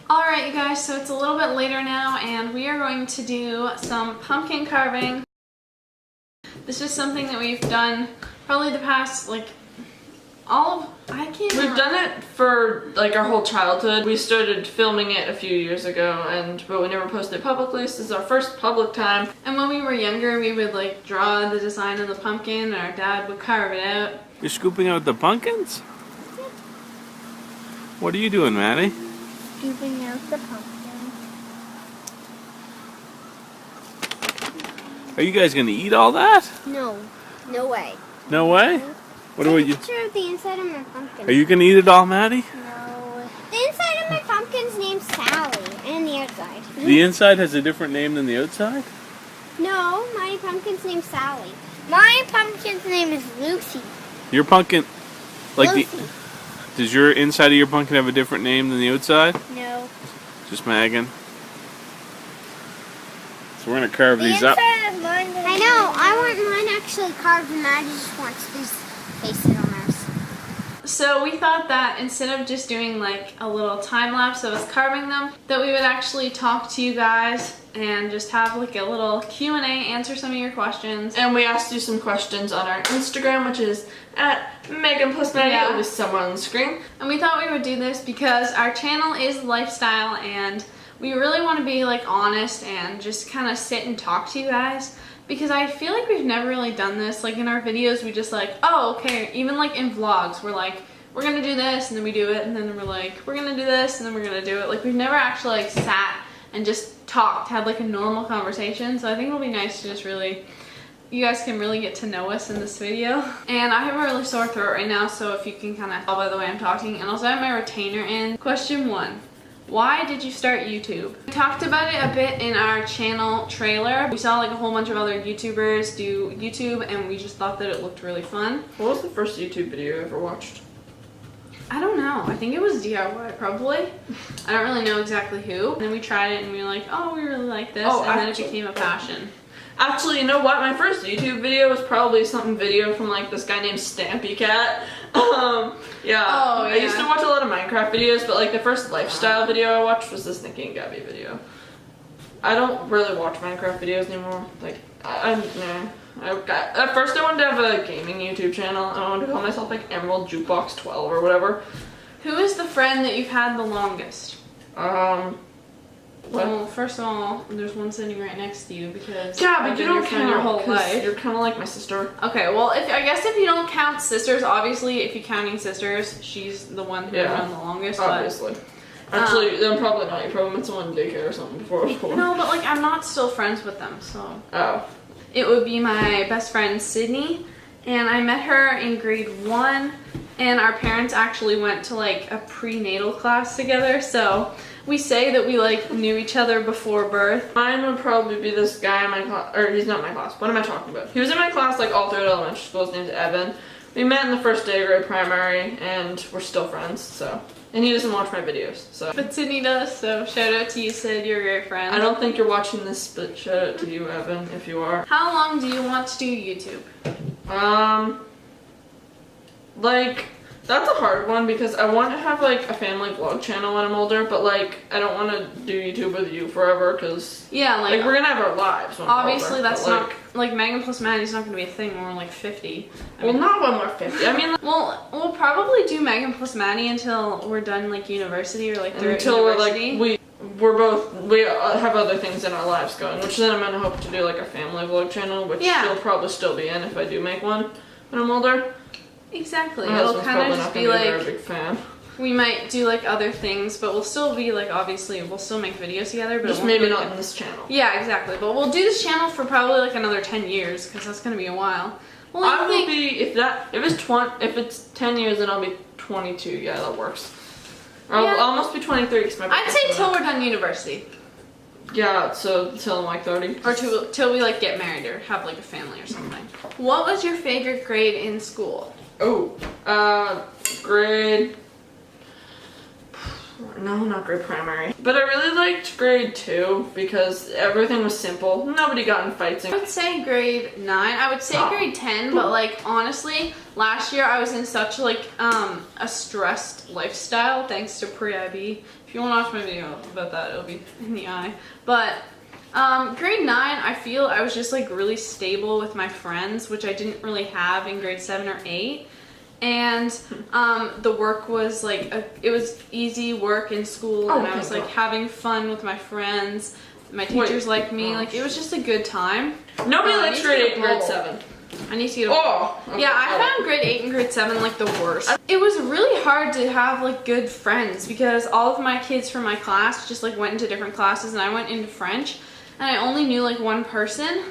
Alright you guys, so it's a little bit later now and we are going to do some pumpkin carving. This is something that we've done probably the past like We've done it for like our whole childhood. We started filming it a few years ago but we never posted it publicly, so this is our first public time. And when we were younger we would like draw the design of the pumpkin and our dad would carve it out. You're scooping out the pumpkins? What are you doing, Maddie? Scooping out the pumpkin. Are you guys gonna eat all that? No. No way. No way? What Take are a you? picture of the inside of my pumpkin. Are you gonna eat it all, Maddie? No. The inside of my pumpkin's name's Sally, and the outside. The inside has a different name than the outside? No, my pumpkin's name's Sally. My pumpkin's name is Lucy. Your pumpkin, like Lucy. does your inside of your pumpkin have a different name than the outside? No. Just Megan. So we're gonna carve The these up. inside of mine. I know. I want mine actually carved, and Maddie just wants these faces on ours. So we thought that instead of just doing like a little time lapse of us carving them, that we would actually talk to you guys and just have like a little Q&A, answer some of your questions. And we asked you some questions on our Instagram, which is at Megan + Madi. Yeah. It'll be somewhere on the screen. And we thought we would do this because our channel is lifestyle and we really want to be like honest and just kind of sit and talk to you guys. Because I feel like we've never really done this. Like in our videos, we just like, oh, okay. Even like in vlogs, we're like, we're gonna do this, and then we do it, and then we're like, we're gonna do this, and then we're gonna do it. Like we've never actually like sat and just talked, had like a normal conversation. So I think it'll be nice to just really, you guys can really get to know us in this video. And I have a really sore throat right now, so if you can kind of tell by the way I'm talking. And also I have my retainer in. Question 1. Why did you start YouTube? We talked about it a bit in our channel trailer. We saw like a whole bunch of other YouTubers do YouTube and we just thought that it looked really fun. What was the first YouTube video you ever watched? I don't know. I think it was DIY probably. I don't really know exactly who. And then we tried it and we were like, oh, we really like this. Oh, and then it became a passion. Actually, you know what? My first YouTube video was probably some video from like this guy named Stampy Cat. Yeah. Oh, I used to watch a lot of Minecraft videos, but like the first lifestyle video I watched was this Nikki and Gabby video. I don't really watch Minecraft videos anymore. Like, at first I wanted to have a gaming YouTube channel. I wanted to call myself like Emerald Jukebox 12 or whatever. Who is the friend that you've had the longest? What? Well, first of all, there's one sitting right next to you because Yeah, I've but you been your don't friend count your whole life. You're kind of like my sister. Okay, well, I guess if you don't count sisters, obviously, if you're counting sisters, she's the one who I've known the longest. Obviously. Actually, then probably not. You probably met someone in daycare or something before I was born. No, but like I'm not still friends with them, so. Oh. It would be my best friend Sydney, and I met her in grade 1, and our parents actually went to like a prenatal class together, so we say that we like knew each other before birth. Mine would probably be this guy in my class, or he's not in my class. What am I talking about? He was in my class like all through elementary school. His name's Evan. We met in the first day of grade primary, and we're still friends. So, and he doesn't watch my videos. So, But Sydney does, so shout out to you, Sid. You're a great friend. I don't think you're watching this, but shout out to you, Evan, if you are. How long do you want to do YouTube? Like, that's a hard one because I want to have like a family vlog channel when I'm older, but like I don't want to do YouTube with you forever because Yeah, like we're gonna have our lives. When we're obviously older, that's but, not like Megan + Maddie's not gonna be a thing when we're like 50. Well, not when we're 50. I mean, well, we'll probably do Megan + Maddie until we're done like university or like through until we're university. like we have other things in our lives going, which then I'm gonna hope to do like a family vlog channel, which you'll probably still be in if I do make one when I'm older. Exactly. My It'll husband's kind probably of not just gonna be a very like big fan. we might do like other things, but we'll still be like obviously we'll still make videos together, but Just it won't maybe be not like in this channel. Yeah, exactly. But we'll do this channel for probably like another 10 years because that's gonna be a while. Well, I will be if it's 10 years, then I'll be 22. Yeah, that works. I'll almost be 23 because my I'd say till we're done university. Yeah, so till I'm like 30. Or till we like get married or have like a family or something. What was your favorite grade in school? Oh, grade. No, not grade primary. But I really liked grade 2 because everything was simple. Nobody got in fights. I would say grade 9. I would say grade 10, but like honestly, last year I was in such like a stressed lifestyle thanks to pre-IB. If If you want to watch my video about that, it'll be in the eye. But grade 9, I feel I was just like really stable with my friends, which I didn't really have in grade 7 or 8. And the work was like, it was easy work in school, and I was like having fun with my friends. My teachers liked me. Like, it was just a good time. Nobody likes grade 8 and grade 7. I need to get a okay. Yeah, I found grade 8 and grade 7 like the worst. It was really hard to have like good friends because all of my kids from my class just like went into different classes, and I went into French, and I only knew like one person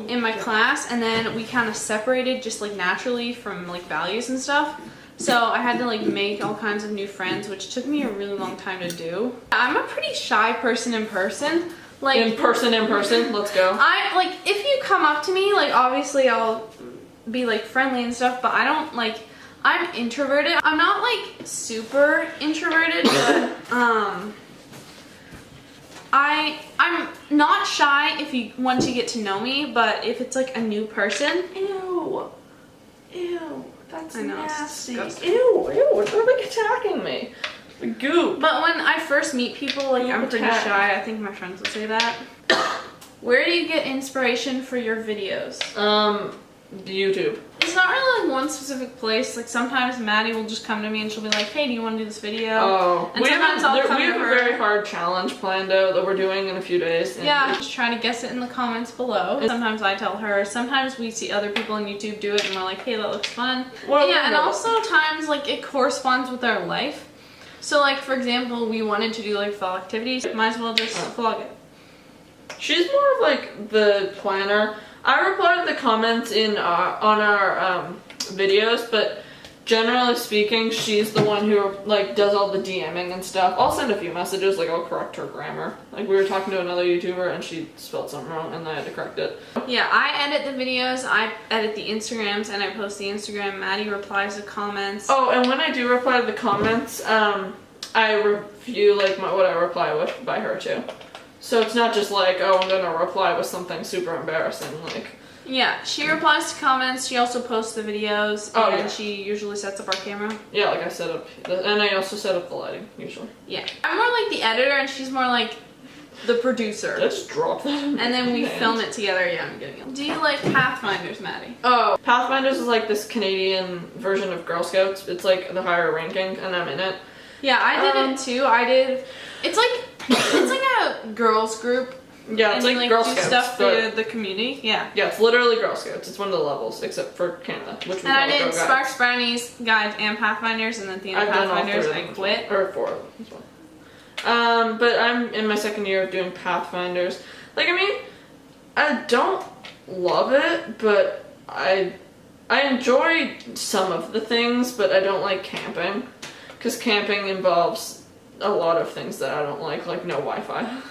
in my class, and then we kind of separated just like naturally from like values and stuff. So I had to like make all kinds of new friends, which took me a really long time to do. I'm a pretty shy person in person. Like in person, let's go. I like, if you come up to me, like obviously I'll be like friendly and stuff, but I don't like, I'm introverted. I'm not like super introverted, but I'm not shy if you want to get to know me, but if it's like a new person, Ew, that's nasty. Ew, they're like attacking me. Goop. But when I first meet people, like I'm pretty shy. I think my friends will say that. Where do you get inspiration for your videos? YouTube. It's not really like one specific place. Like sometimes Maddie will just come to me and she'll be like, "Hey, do you want to do this video?" Oh, and sometimes I'll come we have to a her. very hard challenge planned out that we're doing in a few days. And Yeah, just try to guess it in the comments below. Sometimes I tell her. Sometimes we see other people on YouTube do it and we're like, "Hey, that looks fun." Yeah, and also times like it corresponds with our life. So like, for example, we wanted to do like fall activities. Might as well just vlog it. She's more of like the planner. I reply to the comments on our videos, but generally speaking, she's the one who like does all the DMing and stuff. I'll send a few messages, like I'll correct her grammar. Like we were talking to another YouTuber and she spelled something wrong and I had to correct it. Yeah, I edit the videos, I edit the Instagrams, and I post the Instagram. Maddie replies to comments. Oh, and when I do reply to the comments, I review like what I reply with by her too. So it's not just like, oh, I'm gonna reply with something super embarrassing, like. Yeah, she replies to comments. She also posts the videos, oh, and yeah. She usually sets up our camera. Yeah, like I set up, and I also set up the lighting usually. Yeah, I'm more like the editor, and she's more like the producer. Let's drop that. And then we film it together. Yeah, I'm getting it. Do you like Pathfinders, Maddie? Oh, Pathfinders is like this Canadian version of Girl Scouts. It's like the higher ranking, and I'm in it. Yeah, I did it too. It's like a girls group. Yeah, it's and like you, Girl do Scouts, stuff for the community. Yeah. Yeah, it's literally Girl Scouts. It's one of the levels, except for Canada, which we And I did Sparks, Brownies, Guides, and Pathfinders, and then at the end of Pathfinders, I quit. Or 4 of them as well. But I'm in my second year of doing Pathfinders. Like, I mean, I don't love it, but I enjoy some of the things, but I don't like camping. Because camping involves a lot of things that I don't like no Wi-Fi.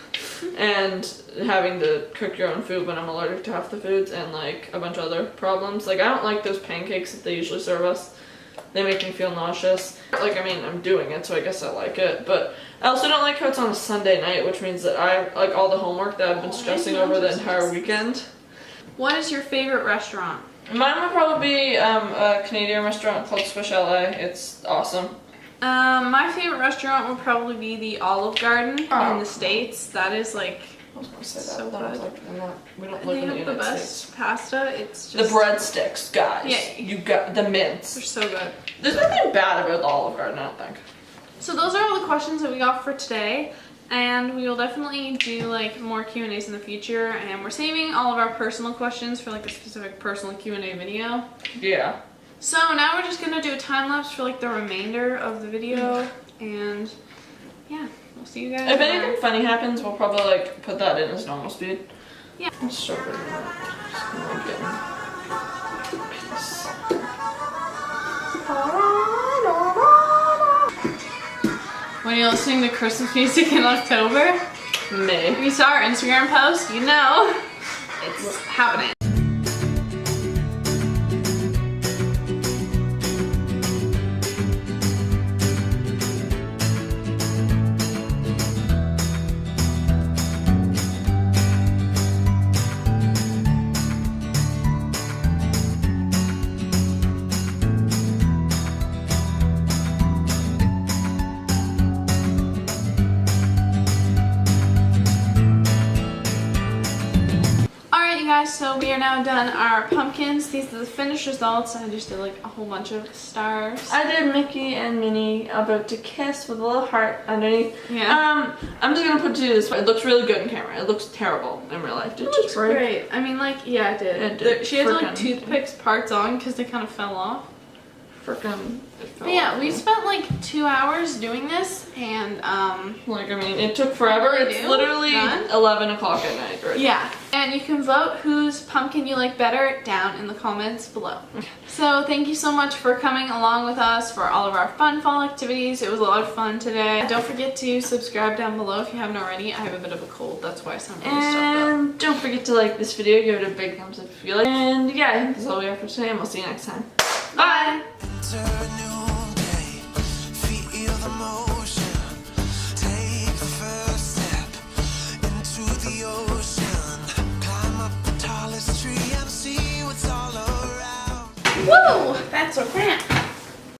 And having to cook your own food when I'm allergic to half the foods, and like a bunch of other problems. Like, I don't like those pancakes that they usually serve us. They make me feel nauseous. Like, I mean, I'm doing it, so I guess I like it. But I also don't like how it's on a Sunday night, which means that I like all the homework that I've been stressing over the entire weekend. What is your favorite restaurant? Mine would probably be a Canadian restaurant called Swish LA. It's awesome. My favorite restaurant would probably be the Olive Garden in the States. That is like I was gonna say that. so But I was good. like, we don't And live they in the have the United best States. pasta. It's The just breadsticks, guys. Yeah. You got the mints. they're so good. There's nothing bad about the Olive Garden, I don't think. So those are all the questions that we got for today, and we will definitely do like more Q&As in the future, and we're saving all of our personal questions for like a specific personal Q&A video. Yeah. So now we're just gonna do a time lapse for like the remainder of the video, and yeah, we'll see you guys. If anything funny happens, we'll probably like put that in as normal speed. Yeah. I'm so good at that. Peace. When you're listening to Christmas music in October, Me. if you saw our Instagram post, you know it's happening. guys, so we are now done our pumpkins. These are the finished results. I just did like a whole bunch of stars. I did Mickey and Minnie about to kiss with a little heart underneath. Yeah. I'm just gonna put it to you this way. It looks really good in camera. It looks terrible in real life. Did It looks great. I mean, like, yeah, it did. It did. She had like Frickin' toothpicks parts on because they kind of fell off. Frickin'. But yeah, we spent like 2 hours doing this, and like, I mean, it took forever. It's literally Done? 11 o'clock at night, right? yeah. And you can vote whose pumpkin you like better down in the comments below. So thank you so much for coming along with us for all of our fun fall activities. It was a lot of fun today. Don't forget to subscribe down below if you haven't already. I have a bit of a cold, that's why I sound really stuffed up. And don't forget to like this video, give it a big thumbs up if you like. And yeah, I think that's all we have for today, and we'll see you next time. Bye! Woo! That's a wrap.